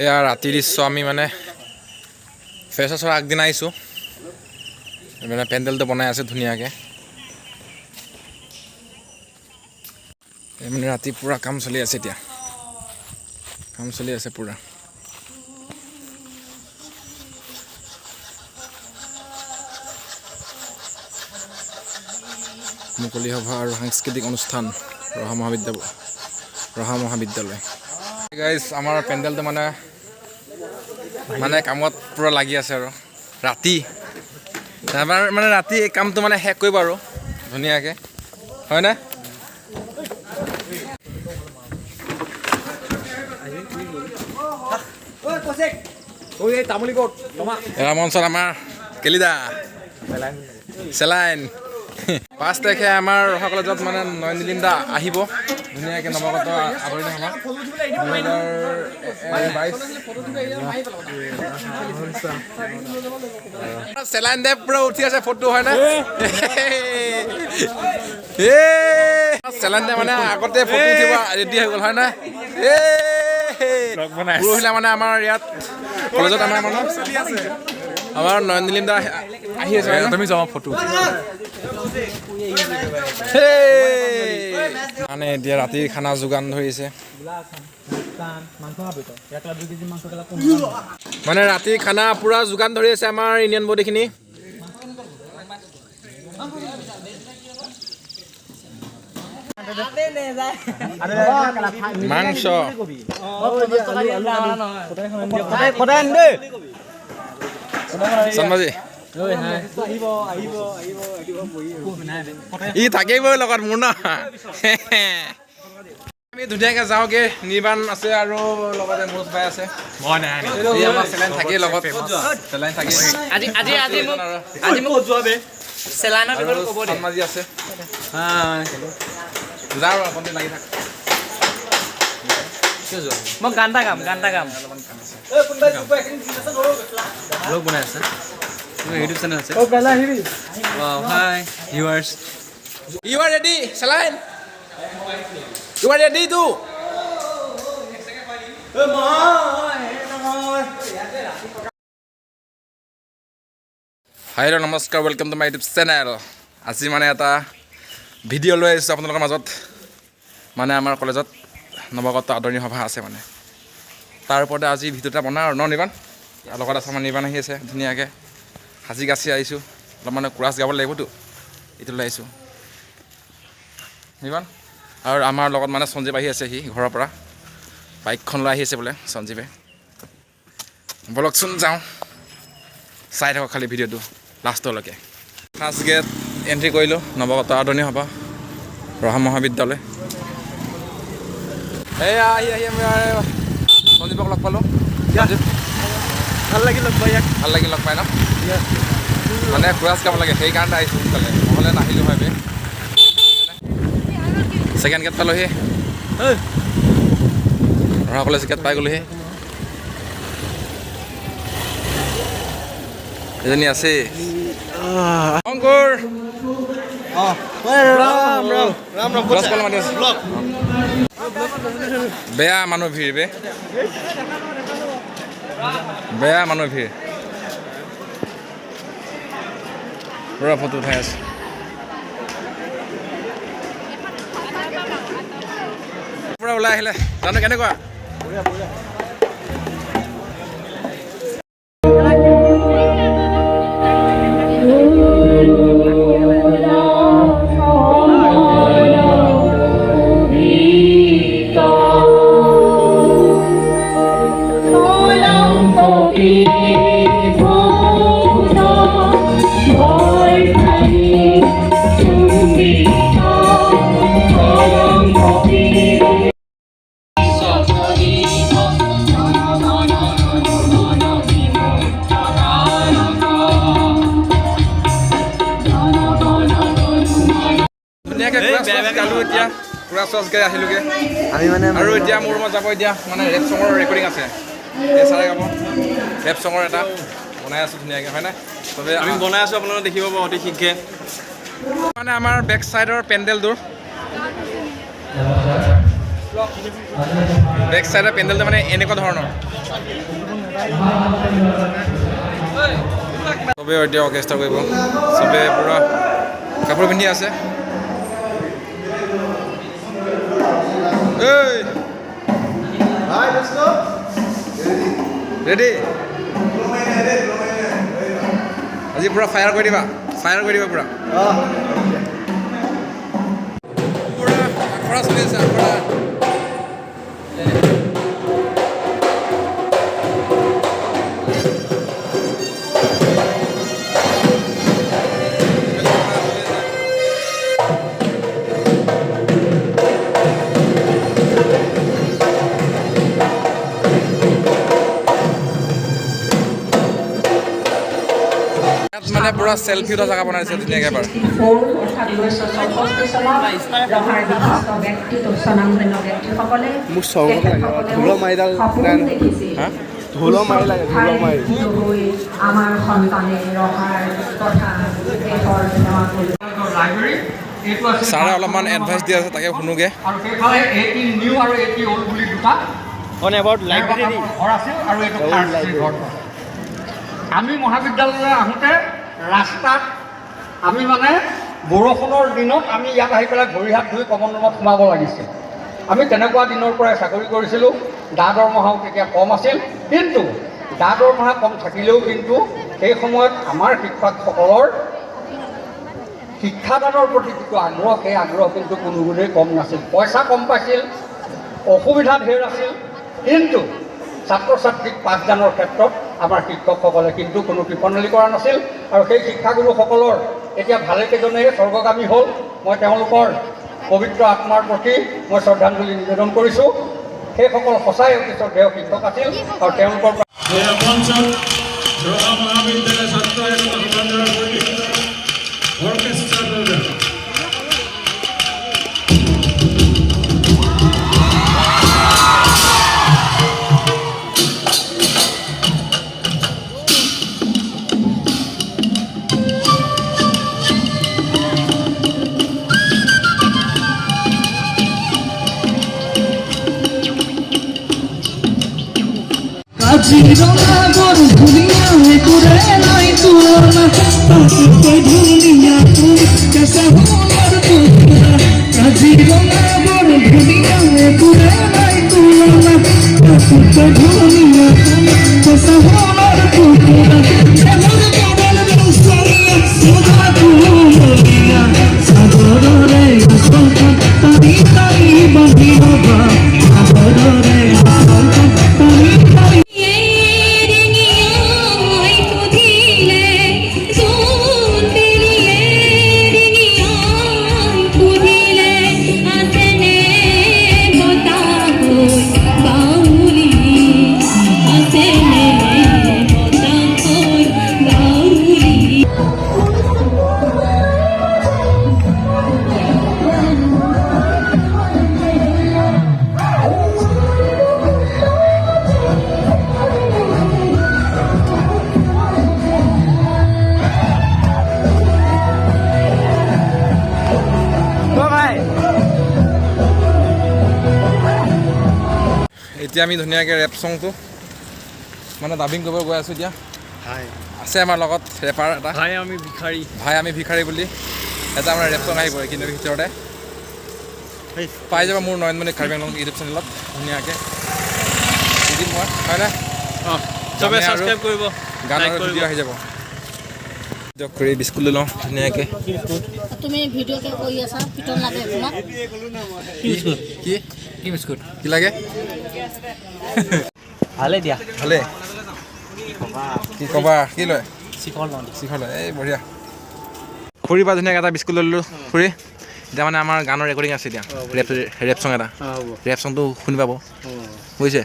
এয়া ৰাতি দৃশ্য আমি মানে ফ্ৰেছাৰ্ছৰ আগদিনা আহিছোঁ মানে পেণ্ডেলটো বনাই আছে ধুনীয়াকৈ মানে ৰাতি পূৰা কাম চলি আছে এতিয়া কাম চলি আছে পূৰা মুকলি সভা আৰু সাংস্কৃতিক অনুষ্ঠান ৰহা মহাবিদ্যালয় গাইজ আমাৰ পেণ্ডেলটো মানে কামত পূৰা লাগি আছে আৰু ৰাতি এবাৰ মানে ৰাতি এই কামটো মানে শেষ কৰিব আৰু ধুনীয়াকৈ হয়নে এয়া মঞ্চত আমাৰ কেলিদা চেলাইন 5 তাৰিখে আমাৰ ৰহা কলেজত মানে নয়নদিলিম দা আহিব ধুনীয়াকৈ নৱাগত আদৰণি সভা 2022 চেলাইন দে পুৰা উঠি আছে ফটো হয়নে চেলাইন দে মানে আগতে ফটো উঠিব ৰেডি হৈ গ'ল হয়নে পৰহিলা মানে আমাৰ ইয়াত কলেজত আমাৰ নয়নদিলিম দা আহি আছে তুমি যাবা ফটো মানে এতিয়া ৰাতিৰ খানা যোগান ধৰিছে মানে ৰাতিৰ খানা পুৰা যোগান ধৰি আছে আমাৰ ইণ্ডিয়ান বডিখিনি মাংস চন্মাজি ই থাকিবই লগত মোৰ ন আমি ধুনীয়াকৈ যাওঁগে নিৰ্বাণ আছে আৰু লগতে মোজ ভাই আছে চেলাইন থাকেই লগত চেলাইন থাকেই চন্মাজি আছে যা আৰু আপুনি লাগি থাক মই গানটা গাম ব্লগ বনাই আছে ইউটিউব চেনেল আছে wow hi viewers you are ready Celine you are ready too Hello নমস্কাৰ welcome to my YouTube channel আজি মানে এটা ভিডিঅ' লৈ আহিছোঁ আপোনালোকৰ মাজত মানে আমাৰ কলেজত নৱাগত আদৰণি সভা আছে মানে তাৰ ওপৰতে আজি ভিডিঅ'টা বনাওঁ আৰু নিৰ্বাণ লগত আছে আমাৰ নিৰ্বাণ আহি আছে ধুনীয়াকৈ সাজি কাচি আহিছোঁ অলপ মানে কোৰাছ গাব লাগিবতো এইটো লৈ আহিছোঁ নিৰ্বাণ আৰু আমাৰ লগত মানে সঞ্জীৱ আহি আছে সি ঘৰৰ পৰা বাইকখন লৈ আহি আছে বোলে সঞ্জীৱে বলকচোন যাওঁ চাই থাকক খালি ভিডিঅ'টো লাষ্টলৈকে ফাৰ্ষ্ট গেট এণ্ট্ৰি কৰিলোঁ নৱাগত আদৰণি সভা ৰহা মহাবিদ্যালয় এয়া আহি আমি সঞ্জীৱক লগ পালোঁ ভাল লাগিল লগ পাই লগ পাই ন মানে কোৰাছ গাব লাগে সেইকাৰণে আহিছোঁ সোনকালে নহ'লে নাহিলোঁ হয় বে ছেকেণ্ড গেট পালোঁহি ৰহা কলেজ গেট পাই গ'লোহি এজনী আছে অংকুৰ বেয়া মানুহ ভিৰ বেয়া মানুহ ভিৰ পুৰা ফটো উঠাই আছে পুৰা ওলাই আহিলে জানো কেনেকুৱা ক্লাছ গাই আহিলোগে আমি মানে আৰু এতিয়া মোৰ ৰুমত যাব এতিয়া মানে ৰেপ চঙৰ ৰেকৰ্ডিং আছে চাৰে গাব ৰেপ চঙৰ এটা বনাই আছোঁ ধুনীয়াকৈ হয়নে তবে আমি বনাই আছোঁ আপোনালোকে দেখিব পাব অতি শীঘ্ৰে মানে আমাৰ বেক চাইডৰ পেণ্ডেলটোৰ বেক চাইডৰ পেণ্ডেলটো মানে এনেকুৱা ধৰণৰ চবে এতিয়া অৰ্কেষ্ট্ৰা কৰিব চবে পূৰা কাপোৰ পিন্ধি আছে ৰেডি আজি পূৰা ফায়াৰ কৰি দিবা পূৰা আখৰা চলি আছে আখৰা মানে পুৰা সেলফি উঠা জায়গা বনাইছে ধুনীয়াকৈ এবাৰ ছাৰে অলপমান এডভাইচ দি আছে তাকে শুনোগে আমি মহাবিদ্যালয়লৈ আহোঁতে ৰাস্তাত আমি মানে বৰষুণৰ দিনত আমি ইয়াত আহি পেলাই ভৰি হাত ধুই কমন ৰুমত সোমাব লাগিছিল আমি তেনেকুৱা দিনৰ পৰাই চাকৰি কৰিছিলোঁ দা দৰমহাও তেতিয়া কম আছিল কিন্তু দা দৰমহা কম থাকিলেও কিন্তু সেই সময়ত আমাৰ শিক্ষকসকলৰ শিক্ষাদানৰ প্ৰতি যিটো আগ্ৰহ সেই আগ্ৰহ কিন্তু কোনো গুণেই কম নাছিল পইচা কম পাইছিল অসুবিধা ঢেৰ আছিল কিন্তু ছাত্ৰ ছাত্ৰীক পাঠদানৰ ক্ষেত্ৰত আমাৰ শিক্ষকসকলে কিন্তু কোনো কৃপণালি কৰা নাছিল আৰু সেই শিক্ষাগুৰুসকলৰ এতিয়া ভালেকেইজনেই স্বৰ্গগামী হ'ল মই তেওঁলোকৰ পবিত্ৰ আত্মাৰ প্ৰতি মই শ্ৰদ্ধাঞ্জলি নিবেদন কৰিছোঁ সেইসকল সঁচাই অতি শ্ৰদ্ধেয় শিক্ষক আছিল আৰু তেওঁলোকৰ কাজিৰঙা বৰ ধুনীয়া তোৰে নাই তুলনা তাতকৈ ধুনীয়া তুই কেঁচা সোণৰ টুকুৰা কাজিৰঙা বৰ ধুনীয়া তোৰে নাই তুলনা তাতকৈ ধুনীয়া তুই কেঁচা সোণৰ টুকুৰা এমন কাৰল ৰচনীয়া সদা তুমলীয়া সাগৰৰে আচলখন তাৰি তাৰি বান্ধি ৰবা সাগৰৰে আচলখন তাৰি তাৰি এতিয়া আমি ধুনীয়াকৈ ৰেপ চংটো মানে ডাবিং কৰিব গৈ আছোঁ এতিয়া আছে আমাৰ লগত ৰেপাৰ এটা ভাই আমি ভিখাৰী বুলি এটা আমাৰ ৰেপ চং আহি পৰে কিন্তু ভিতৰতে পাই যাব মোৰ নয়নমণি কাৰ্বি আংলং ইউটিউব চেনেলত ধুনীয়াকৈ দি দিম মই হয়নে চবে ছাবস্ক্ৰাইব কৰিব গানৰ ভিডিঅ' আহি যাব দিয়ক কৰি বিস্কুট লৈ লওঁ ধুনীয়াকৈ তুমি ভিডিঅ'কে কৰি আছা পিটন লাগে তোমাক কি বিস্কুট কি লাগে ভালে দিয়া ভালে কি ক'বা কি লয় শিখৰ লয় এই বঢ়িয়া খুৰী বা ধুনীয়াকৈ এটা বিস্কুট লৈ ল'লোঁ খুৰী এতিয়া মানে আমাৰ গানৰ ৰেকৰ্ডিং আছে এতিয়া ৰেপ চং এটা ৰেপ চংটো শুনি পাব বুজিছে